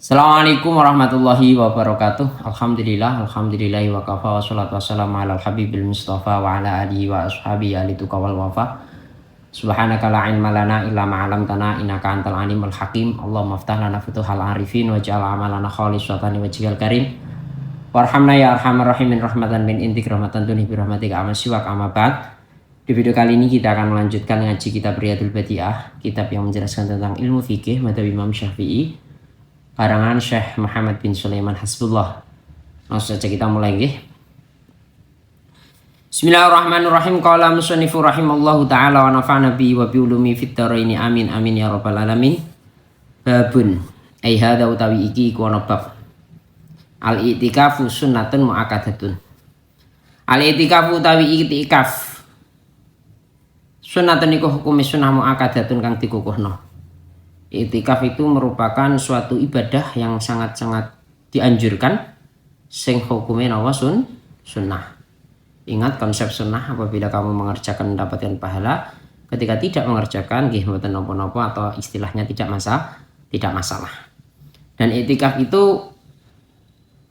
Assalamualaikum warahmatullahi wabarakatuh. Alhamdulillahi wa kafa wassalatu wassalamu ala habibil mustafa wa ala alihi wa ashabihi alituka wal wafa. Subhanaka la ilma lana illa ma 'allamtana innaka antal alimul hakim. Allahumma iftah lana futuhal arifin waj'al amalana khalisatan wajhikal karim. Warhamna ya arhamar rahimin rahmatan min intik rahmatan tuni bi rahmatika amal siwak amma ba'd. Di video kali ini kita akan melanjutkan ngaji kitab Riyadul Badi'ah, kitab yang menjelaskan tentang ilmu fikih madzhab Imam Syafi'i, karangan Syekh Muhammad bin Sulaiman Hasbullah. Langsung saja kita mulai nggih. Bismillahirrahmanirrahim. Qala musannifu rahimallahu taala wa nafa'na bi wa bi ulumi fid dharaini amin amin ya rabbal alamin. Babun ai hadza utawi iki iku ana bab. Al i'tikafu sunnatun muakkadatun. Al i'tikafu utawi i'tikaf sunnatun iku hukum sunnah muakkadatun kang dikukuhno. I'tikaf itu merupakan suatu ibadah yang sangat-sangat dianjurkan sing hukumnya nawa sunnah. Ingat konsep sunnah, apabila kamu mengerjakan mendapatkan pahala, ketika tidak mengerjakan nggih mboten napa-napa atau istilahnya tidak masalah. Dan i'tikaf itu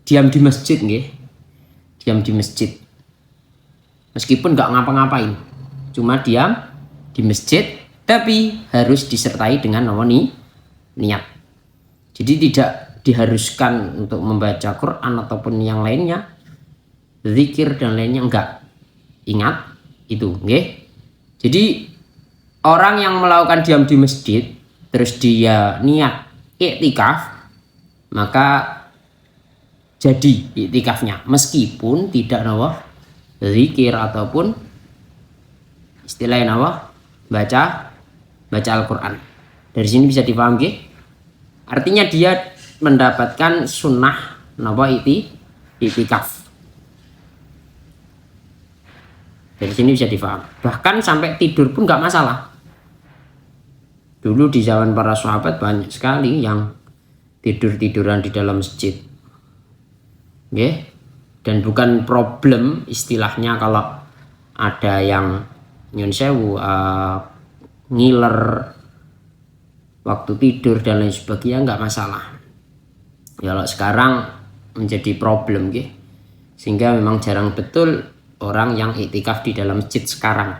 diam di masjid nggih. Diam di masjid. Meskipun enggak ngapa-ngapain. Cuma diam di masjid, tapi harus disertai dengan niat. Jadi tidak diharuskan untuk membaca Quran ataupun yang lainnya, zikir dan lainnya, enggak. Ingat itu, nggih. Jadi orang yang melakukan diam di masjid terus dia niat i'tikaf, maka jadi i'tikafnya meskipun tidak zikir ataupun istilahnya baca Al-Quran. Dari sini bisa dipahami nggih? Artinya dia mendapatkan sunnah i'tikaf. Dari sini bisa dipahami. Bahkan sampai tidur pun nggak masalah. Dulu di zaman para sahabat banyak sekali yang tidur-tiduran di dalam masjid. Nggih. Dan bukan problem istilahnya kalau ada yang nyun sewu ngiler waktu tidur dan lain sebagainya, nggak masalah. Kalau sekarang menjadi problem gitu, sehingga memang jarang betul orang yang i'tikaf di dalam masjid sekarang.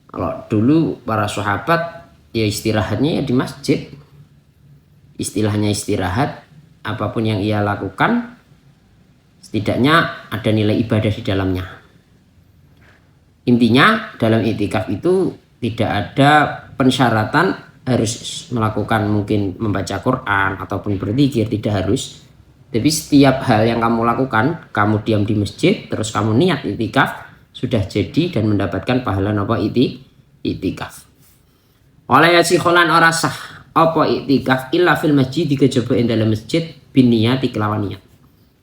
Kalau dulu para sahabat ya istirahatnya ya di masjid, istilahnya istirahat, apapun yang ia lakukan setidaknya ada nilai ibadah di dalamnya. Intinya dalam i'tikaf itu tidak ada pensyaratan harus melakukan mungkin membaca Quran ataupun berzikir, tidak harus. Tapi setiap hal yang kamu lakukan, kamu diam di masjid terus kamu niat i'tikaf, sudah jadi dan mendapatkan pahala i'tikaf. Wala yasikholan ora sah apa i'tikaf illa fil masjid, kejaba ing dalam masjid bin niyati kelawan niat.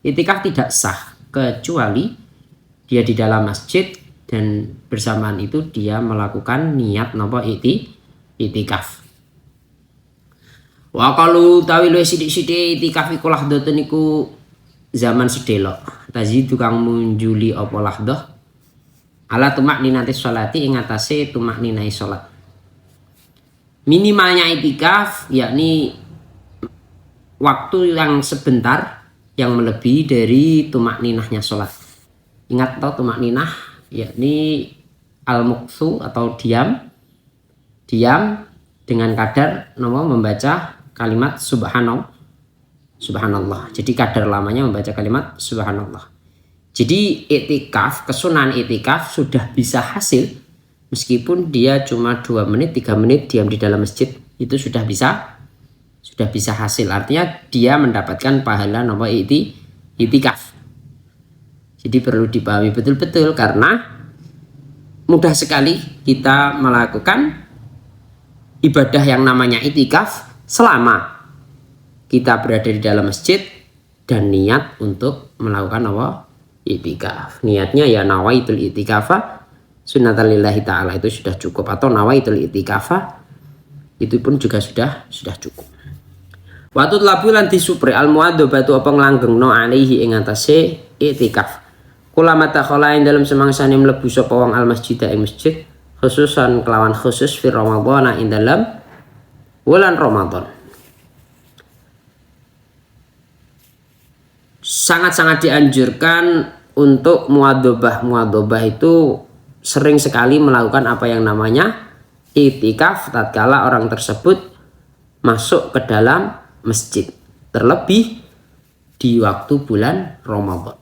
I'tikaf tidak sah kecuali dia di dalam masjid dan bersamaan itu dia melakukan niat i'tikaf. Wa qalu tawilu sithik-sithik i'tikaf iku lahdhatun iku zaman sedelok. Tazidu kang munjuli apa lahdah ala tumakninati sholati ing atase tumakninai salat. Minimalnya i'tikaf yakni waktu yang sebentar yang melebihi dari tumakninahnya salat. Ingat toh tumakninah yakni al-muqsu atau diam dengan kadar membaca kalimat subhanallah. Jadi kadar lamanya membaca kalimat subhanallah. Jadi i'tikaf, kesunahan i'tikaf sudah bisa hasil meskipun dia cuma 2 menit 3 menit diam di dalam masjid, itu sudah bisa hasil. Artinya dia mendapatkan pahala i'tikaf. Jadi perlu dipahami betul-betul karena mudah sekali kita melakukan ibadah yang namanya i'tikaf selama kita berada di dalam masjid dan niat untuk melakukan i'tikaf. Niatnya ya nawaitul i'tikafa sunnatan lillahi ta'ala, itu sudah cukup, atau nawaitul i'tikafa itu pun juga sudah cukup. Waktu labu lan disupri al-muadzabatu apa nglanggengno alaihi ing atase i'tikaf. Kula mata kholain dalam semangsane mlebu sapa wong al masjid ing masjid, khususan kelawan khusus fi Ramadan ing dalam bulan Ramadan. sangat-sangat dianjurkan untuk muadzabah. Muadzabah itu sering sekali melakukan apa yang namanya i'tikaf tatkala orang tersebut masuk ke dalam masjid, terlebih di waktu bulan Ramadan.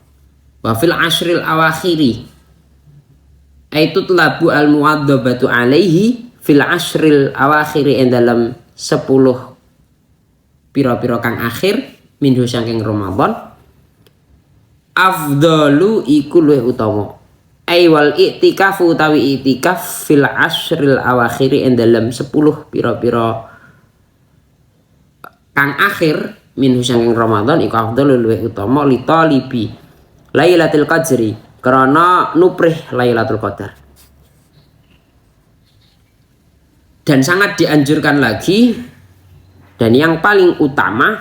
Wa fil ashril awakhiri aitu tulabu al muadzabatu alaihi fil ashril awakhiri en dalam 10 pira-pira kang akhir minhu saking Ramadan afdalu iku luwih utama. Ai wal i'tikafu utawi i'tikaf fil ashril awakhiri en dalam 10 pira-pira kang akhir minhu saking Ramadan iku afdalu luwih utama li talibi Lailatul Qadri karena nuprih Lailatul Qadar. Dan sangat dianjurkan lagi dan yang paling utama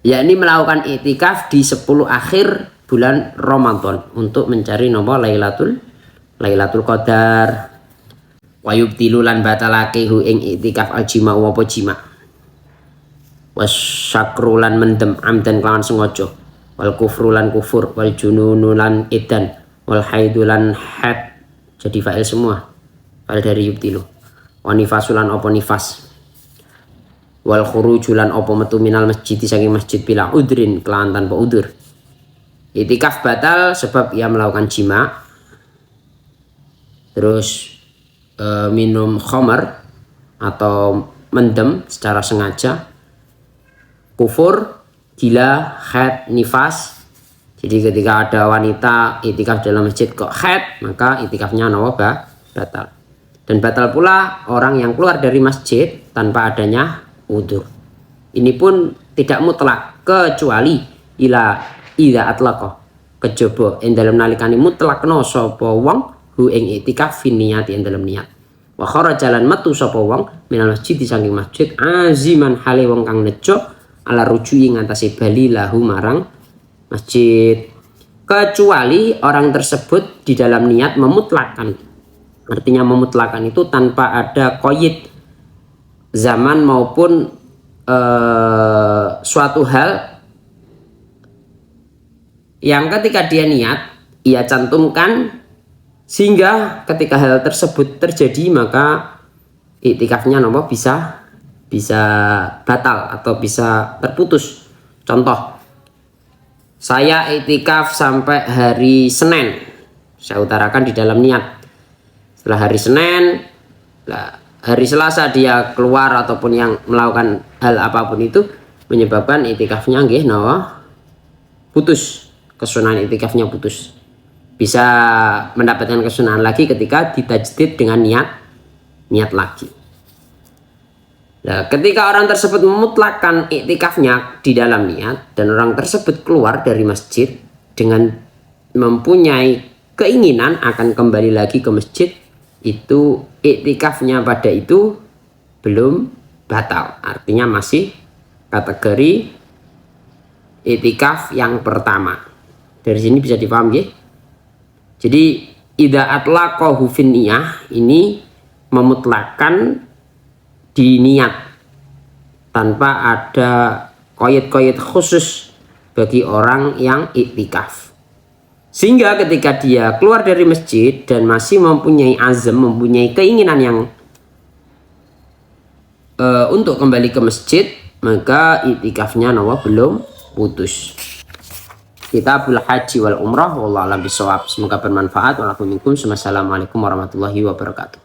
yakni melakukan i'tikaf di 10 akhir bulan Ramadan untuk mencari nomor Lailatul Qadar. Wa yubtilu lan batalake hu ing i'tikaf aljima wa jima. Wasyakru lan mendem amdan kelawan sengaja. Wal kufru lan kufur, wal jununu lan edan, wal haidu lan haid. Jadi fa'il semua. Fa'il dari yubtilu. Wa nifasulan opo nifas. Wal khurujulan opo metu minal masjid saking masjid bila udrin kelawan tanpa udur. I'tikaf batal sebab ia melakukan jima. Terus minum khamar atau mendem secara sengaja. Kufur, gila, haid, nifas. Jadi ketika ada wanita i'tikaf dalam masjid kok haid, maka i'tikafnya batal. Dan batal pula orang yang keluar dari masjid tanpa adanya udzur. Ini pun tidak mutlak kecuali ila atlaqa kejaba ing dalem nalikane mutlakno sapa wong hu ing i'tikaf fi niat ing dalem niat. Wa kharaja lan metu sapa wong minal masjid saking masjid aziman hale wong kang nejo ala rujui ngatasi bali lahu marang masjid, kecuali orang tersebut di dalam niat memutlakan. Artinya memutlakan itu tanpa ada qaid zaman maupun suatu hal yang ketika dia niat ia cantumkan sehingga ketika hal tersebut terjadi maka i'tikafnya bisa batal atau bisa terputus. Contoh, saya i'tikaf sampai hari Senin, saya utarakan di dalam niat. Setelah hari Senin, hari Selasa dia keluar ataupun yang melakukan hal apapun itu menyebabkan i'tikafnya nggih putus, kesunahan i'tikafnya putus. Bisa mendapatkan kesunahan lagi ketika ditajdid dengan niat lagi. Nah, ketika orang tersebut memutlakkan i'tikafnya di dalam niat dan orang tersebut keluar dari masjid dengan mempunyai keinginan akan kembali lagi ke masjid, itu i'tikafnya pada itu belum batal. Artinya masih kategori i'tikaf yang pertama. Dari sini bisa dipaham ya. Jadi idza atlaqahu fin niyah ini memutlakkan di niat tanpa ada qaid-qaid khusus bagi orang yang i'tikaf. Sehingga ketika dia keluar dari masjid dan masih mempunyai azam, mempunyai keinginan yang untuk kembali ke masjid, maka i'tikafnya belum putus. Kitabul Haji wal Umrah wallahu a'lam bishawab. Semoga bermanfaat. Wassalamualaikum warahmatullahi wabarakatuh.